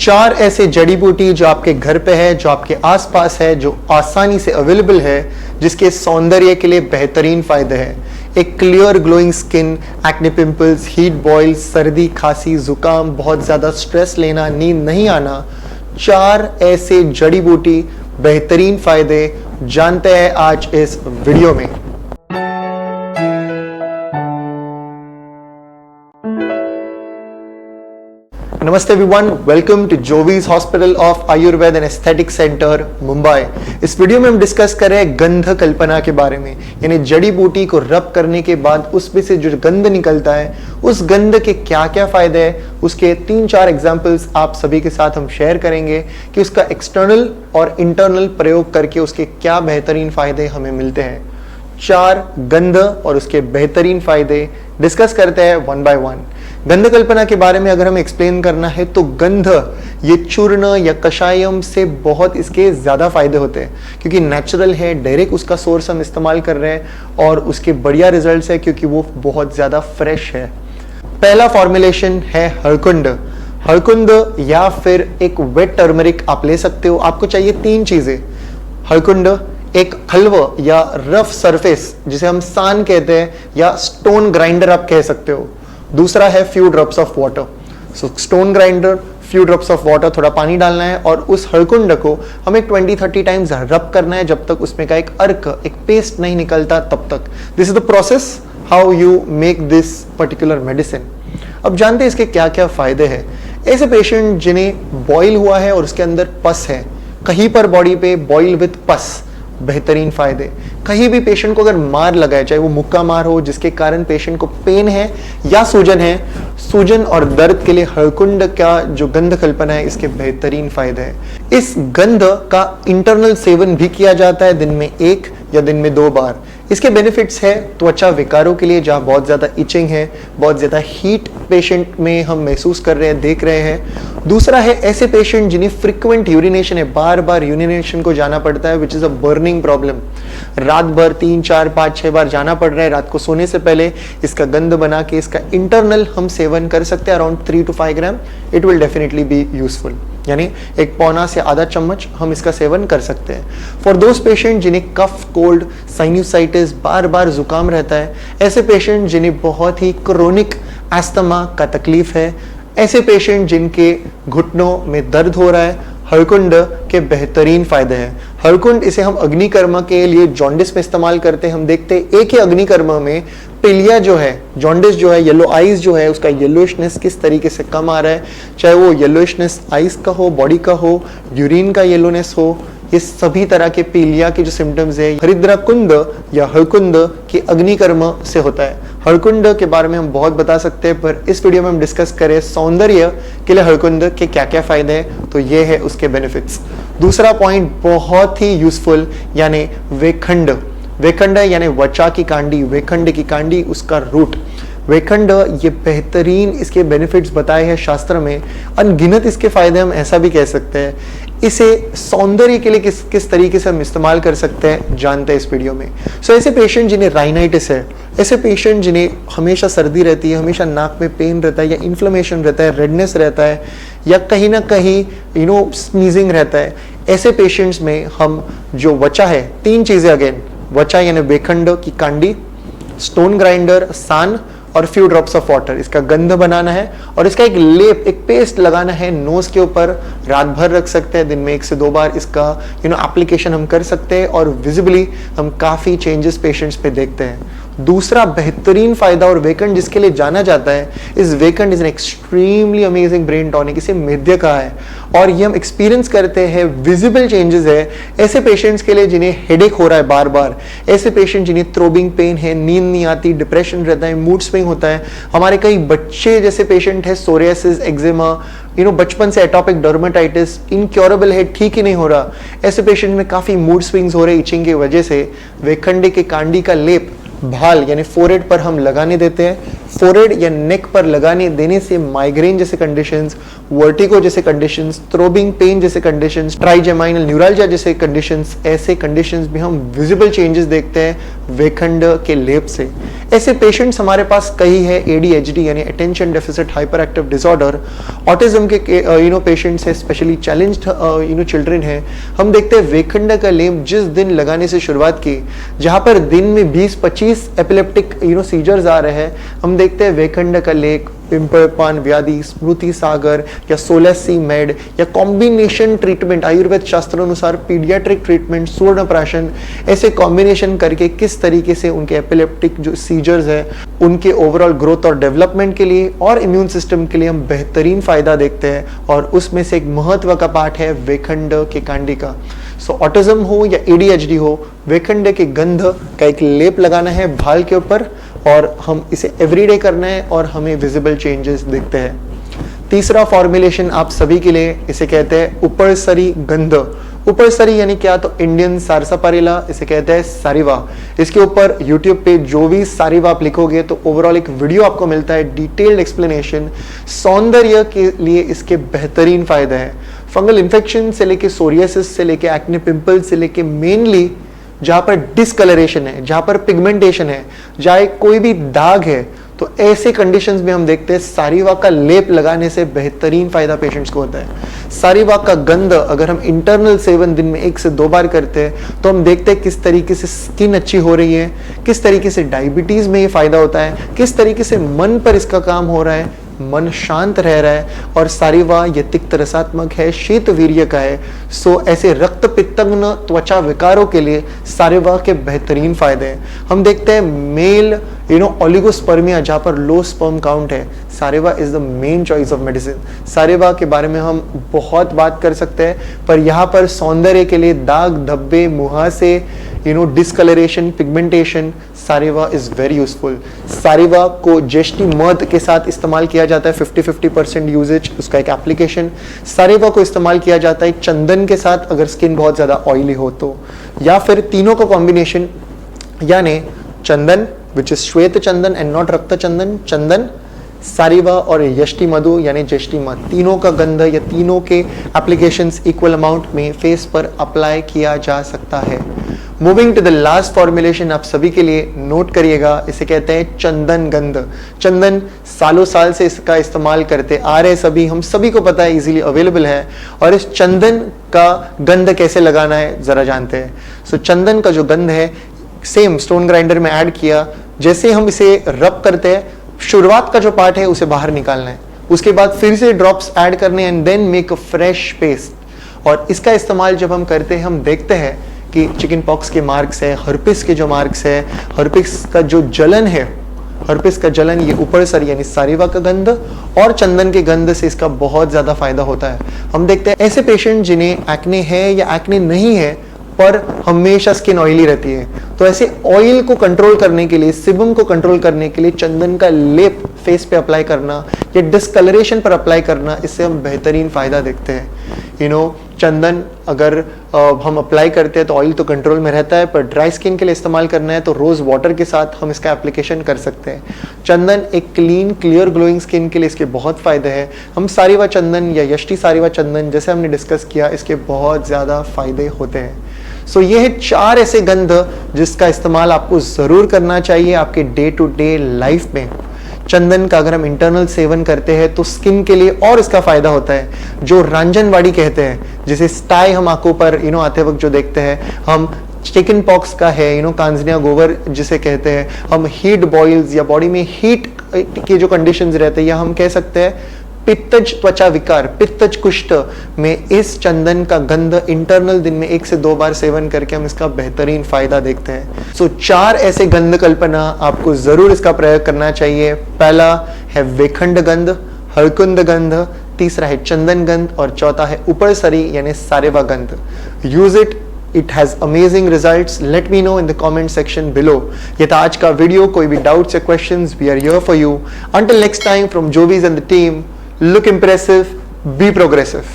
4 ऐसे जड़ी बूटी जो आपके घर पे है, जो आपके आसपास है, जो आसानी से अवेलेबल है, जिसके सौंदर्य के लिए बेहतरीन फायदे हैं। एक clear glowing skin, acne pimples, heat boil, सर्दी खांसी जुकाम, बहुत ज़्यादा स्ट्रेस लेना, नींद नहीं आना, 4 ऐसे जड़ी बूटी बेहतरीन फायदे जानते हैं आज इस वीडियो में। नमस्ते everyone, welcome to Jovees hospital of Ayurveda and aesthetic centre Mumbai. इस वीडियो में हम डिस्कस कर रहे हैं गंध कल्पना के बारे में, यानी जड़ी बूटी को रब करने के बाद उसमें से जो गंध निकलता है, उस गंध के क्या क्या फायदे हैं, उसके 3-4 एग्जाम्पल्स आप सभी के साथ हम शेयर करेंगे कि उसका एक्सटर्नल और इंटरनल प्रयोग करके उसके क्या बेहतरीन फायदे हमें मिलते हैं। 4 गंध और उसके बेहतरीन फायदे डिस्कस करते हैं वन बाय वन। गंध कल्पना के बारे में अगर हमें एक्सप्लेन करना है तो गंध ये चूर्ण या कषायम से बहुत इसके ज़्यादा फायदे होते हैं, क्योंकि नेचुरल है, डायरेक्ट उसका सोर्स हम इस्तेमाल कर रहे हैं और उसके बढ़िया रिजल्ट्स है क्योंकि वो बहुत ज़्यादा फ्रेश है। पहला फॉर्मुलेशन है हरकुंड। हरकुंड या फिर एक वेट टर्मरिक आप ले सकते हो। आपको चाहिए 3 चीज़ें। हरकुंड, एक हलवा या रफ सरफेस जिसे हम सान कहते हैं या स्टोन ग्राइंडर आप कह सकते हो। दूसरा है few drops of water. So stone grinder, few drops of water, थोड़ा पानी डालना है और उस हरकुंड को हमें 20-30 टाइम्स रब करना है जब तक उसमें का एक अर्क, एक पेस्ट नहीं निकलता तब तक। This is the process how you make this particular medicine. अब जानते हैं इसके क्या क्या फायदे हैं। ऐसे पेशेंट जिन्हें बॉयल हुआ है और उसके अंदर पस है, कहीं पर बॉडी पे बॉयल विद पस, बेहतरीन फायदे। कहीं भी पेशेंट को अगर मार लगाए, चाहे वो मुक्का मार हो जिसके कारण पेशेंट को पेन है या सूजन है, सूजन और दर्द के लिए हरकुंड का जो गंध कल्पना है इसके बेहतरीन फायदे हैं। इस गंध का इंटरनल सेवन भी किया जाता है, दिन में 1 या दिन में 2 बार। इसके बेनिफिट्स है त्वचा विकारों के लिए, जहाँ बहुत ज़्यादा इचिंग है, बहुत ज़्यादा हीट पेशेंट में हम महसूस कर रहे हैं, देख रहे हैं। दूसरा है ऐसे पेशेंट जिन्हें फ्रिक्वेंट यूरिनेशन है, बार बार यूरिनेशन को जाना पड़ता है, which is a burning problem. रात भर 3, 4, 5, 6 बार जाना पड़ रहा है, रात को सोने से पहले इसका गंध बना के इसका इंटरनल हम सेवन कर सकते हैं, around 3 to 5 gram. It will definitely be useful, यानी 1 पौना से आधा चम्मच हम इसका सेवन कर सकते हैं। फॉर दोज पेशेंट जिन्हें कफ, कोल्ड, साइनसाइटिस, बार बार जुकाम रहता है, ऐसे पेशेंट जिन्हें बहुत ही क्रोनिक एस्थमा का तकलीफ है, ऐसे पेशेंट जिनके घुटनों में दर्द हो रहा है, हरकुंड के बेहतरीन फायदे हैं। हरकुंड इसे हम अग्निकर्म के लिए जॉन्डिस में इस्तेमाल करते हैं। हम देखते हैं एक ही अग्निकर्म में पीलिया जो है, जॉन्डिस जो है, येलो आइज जो है, उसका येलोइशनेस किस तरीके से कम आ रहा है, चाहे वो येलोइशनेस आइज का हो, बॉडी का हो, यूरिन का येलोनेस हो, ये सभी तरह के पीलिया के जो सिम्टम्स है हरिद्राकुंड या हरकुंड के अग्निकर्म से होता है। हरकुंड के बारे में हम बहुत बता सकते हैं, पर इस वीडियो में हम डिस्कस करें सौंदर्य के लिए हरकुंड के क्या क्या फायदे हैं, तो ये है उसके बेनिफिट्स। दूसरा पॉइंट बहुत ही यूजफुल, यानी वेखंड। वेखंड यानी वचा की कांडी, वेखंड की कांडी, उसका रूट। वेखंड ये बेहतरीन इसके बेनिफिट्स बताए हैं शास्त्र में, अनगिनत इसके फायदे, हम ऐसा भी कह सकते हैं। इसे सौंदर्य के लिए किस तरीके से हम इस्तेमाल कर सकते हैं जानते हैं इस वीडियो में। सो ऐसे पेशेंट जिन्हें राइनाइटिस है, ऐसे पेशेंट जिन्हें हमेशा सर्दी रहती है, हमेशा नाक में पेन रहता है या इन्फ्लेमेशन रहता है, रेडनेस रहता है या कहीं ना कहीं स्नीजिंग रहता है, ऐसे पेशेंट्स में हम जो वचा है, 3 चीज़ें अगेन, वचा यानी वेखंड की कांडी, स्टोन ग्राइंडर, सान और फ्यू ड्रॉप्स ऑफ वाटर, इसका गंध बनाना है और इसका एक लेप, एक पेस्ट लगाना है नोज के ऊपर। रात भर रख सकते हैं, दिन में 1 से 2 बार इसका एप्लीकेशन हम कर सकते हैं और विजिबली हम काफ़ी चेंजेस पेशेंट्स पे देखते हैं। दूसरा बेहतरीन फायदा और वेकंड जिसके लिए जाना जाता है, इस वेकंड is an extremely amazing brain tonic, इसे मेद्य कहा है और ये हम एक्सपीरियंस करते हैं, विजिबल चेंजेस है ऐसे पेशेंट्स के लिए जिन्हें हेडेक हो रहा है बार बार, ऐसे पेशेंट जिन्हें थ्रोबिंग पेन है, नींद नहीं आती, डिप्रेशन रहता है, मूड स्विंग होता है। हमारे कई बच्चे जैसे पेशेंट है, सोरियासिस, एक्जिमा, बचपन से एटॉपिक डर्मेटाइटिस इनक्योरेबल है, ठीक ही नहीं हो रहा, ऐसे पेशेंट में काफी मूड स्विंग्स हो रहे इचिंग की वजह से वेखंडे के कांडी का लेप भाल यानी फोरहेड पर हम लगाने देते हैं। फोरहेड या नेक पर लगाने देने से माइग्रेन जैसे कंडीशंस, वर्टिगो जैसे कंडीशंस, थ्रोबिंग पेन जैसे कंडीशंस, ट्राइजेमाइनल न्यूरल्जिया जैसे कंडीशंस, ऐसे कंडीशंस में हम विजिबल चेंजेस देखते हैं वेखंड के लेप से। ऐसे पेशेंट्स हमारे पास कई है, ADHD यानी attention deficit hyper active disorder, autism के पेशेंट्स है, स्पेशली चैलेंज्ड चिल्ड्रन है। हम देखते हैं वेखंड का लेप जिस दिन लगाने से शुरुआत की, जहां पर दिन में 20-25 एपिलेप्टिक सीजर्स आ रहे हैं, हम देखते हैं वेखंड का लेप, पिंपलपान व्याधि, स्मृति सागर या सोलेसी मेड या कॉम्बिनेशन ट्रीटमेंट, आयुर्वेद शास्त्र अनुसार पीडियाट्रिक ट्रीटमेंट, स्वर्ण प्राशन, ऐसे कॉम्बिनेशन करके किस तरीके से उनके एपिलेप्टिक जो सीजर्स है उनके ओवरऑल ग्रोथ और डेवलपमेंट के लिए और इम्यून सिस्टम के लिए हम बेहतरीन फायदा देखते हैं। और उसमें से एक महत्व का पार्ट है वेखंड के कांडी का। सो ऑटिज्म हो या ADHD हो, वेखंड के गंध का एक लेप लगाना है भाल के ऊपर और हम इसे एवरीडे करना है और हमें विजिबल चेंजेस दिखते हैं। तीसरा फॉर्मुलेशन आप सभी के लिए, इसे कहते हैं उपरसरी गंध। उपरसरी यानी क्या, तो इंडियन सारसापारिला, इसे कहते हैं सारिवा। इसके ऊपर यूट्यूब पे जो भी सारिवा आप लिखोगे तो ओवरऑल एक वीडियो आपको मिलता है, डिटेल्ड एक्सप्लेनेशन। सौंदर्य के लिए इसके बेहतरीन फायदे हैं। फंगल इन्फेक्शन से लेके सोरियासिस से लेके एक्ने पिंपल से लेके मेनली जहां पर डिसकलरेशन है, जहां पर पिगमेंटेशन है, जहां कोई भी दाग है, तो ऐसे कंडीशंस में हम देखते हैं सारिवा का लेप लगाने से बेहतरीन फायदा पेशेंट्स को होता है। सारिवा का गंध अगर हम इंटरनल सेवन दिन में 1 से 2 बार करते हैं तो हम देखते हैं किस तरीके से स्किन अच्छी हो रही है, किस तरीके से डायबिटीज में ये फायदा होता है, किस तरीके से मन पर इसका काम हो रहा है, मन शांत रह रहा है। और सारिवा ये तिक्त रसात्मक है, शीत वीर्य का है। सो ऐसे रक्त पित्तग्न त्वचा विकारों के लिए सारिवा के बेहतरीन फायदे हैं। हम देखते हैं मेल ओलिगोस्पर्मिया जहां पर लो स्पर्म काउंट है, सारिवा is the main choice of medicine. सारिवा के बारे में हम बहुत बात कर सकते हैं, पर यहाँ पर सौंदर्य के लिए दाग धब्बे मुहासे, डिस्कलरेशन, पिगमेंटेशन, सारिवा इज वेरी यूजफुल। सारिवा को ज्येष्ठी मध के साथ इस्तेमाल किया जाता है, 50-50% यूजेज उसका एक एप्लीकेशन। सारिवा को इस्तेमाल किया जाता है चंदन के साथ अगर स्किन बहुत ज्यादा ऑयली हो तो, या फिर तीनों का कॉम्बिनेशन, यानी चंदन विच इज श्वेत चंदन एंड नॉट रक्त चंदन, चंदन, सारिवा और यष्टि मधु यानी ज्येष्ठी मध, तीनों का गंध या तीनों के एप्लीकेशंस इक्वल अमाउंट में फेस पर अप्लाई किया जा सकता है। Moving to the last formulation, आप सभी के लिए नोट करिएगा, इसे कहते हैं चंदन गंध। चंदन सालों साल से इसका इस्तेमाल करते आ रहे सभी, हम सभी को पता है, इजीली अवेलेबल है। और इस चंदन का गंध कैसे लगाना है जरा जानते हैं। सो चंदन का जो गंध है सेम स्टोन ग्राइंडर में ऐड किया, जैसे हम इसे रब करते हैं, शुरुआत का जो पार्ट है उसे बाहर निकालना है, उसके बाद फिर से ड्रॉप्स ऐड करने and then make a fresh paste. और इसका इस्तेमाल जब हम करते हैं, हम देखते हैं कि चिकन पॉक्स के मार्क्स है, हर्पिस के जो मार्क्स है, हर्पिस का जो जलन है, हर्पिस का जलन, ये ऊपर सर यानी सारिवा का गंध और चंदन के गंध से इसका बहुत ज्यादा फायदा होता है। हम देखते हैं ऐसे पेशेंट जिन्हें एक्ने है या एक्ने नहीं है पर हमेशा स्किन ऑयली रहती है, तो ऐसे ऑयल को कंट्रोल करने के लिए, सिबम को कंट्रोल करने के लिए चंदन का लेप फेस पे अप्लाई करना या डिस्कलरेशन पर अप्लाई करना, इससे हम बेहतरीन फायदा देखते हैं। चंदन अगर हम अप्लाई करते हैं तो ऑयल तो कंट्रोल में रहता है, पर ड्राई स्किन के लिए इस्तेमाल करना है तो रोज वाटर के साथ हम इसका एप्लीकेशन कर सकते हैं। चंदन एक क्लीन क्लियर ग्लोइंग स्किन के लिए इसके बहुत फायदे हैं। हम सारिवा चंदन या यष्टि सारिवा चंदन जैसे हमने डिस्कस किया, इसके बहुत ज्यादा फायदे होते हैं। सो ये है 4 ऐसे गंध जिसका इस्तेमाल आपको जरूर करना चाहिए आपके डे टू डे लाइफ में। चंदन का अगर हम इंटरनल सेवन करते हैं तो स्किन के लिए और इसका फायदा होता है। जो रांजनवाड़ी कहते हैं, जिसे स्टाई हम आंखों पर आते वक्त जो देखते हैं, हम चिकन पॉक्स का है कांजनिया गोवर जिसे कहते हैं, हम हीट बॉइल्स या बॉडी में हीट की जो कंडीशंस रहते हैं, या हम कह सकते हैं पित्तज त्वचा विकार, पित्तज कुष्ठ में इस चंदन का गंध इंटरनल दिन में 1 से 2 बार सेवन करके हम इसका बेहतरीन फायदा देखते हैं। सो 4 ऐसे गंध कल्पना आपको जरूर इसका प्रयोग करना चाहिए। पहला है वेखंड गंध, हरकुंद गंध, तीसरा है चंदन गंध और चौथा है उपरसरी यानी सारिवा गंध। Use it, it has amazing results. Let me know in the comment section below. ये था आज का वीडियो। कोई भी डाउट्स या questions, we are here for you. Until next time from Jovis and the team, look impressive, be progressive.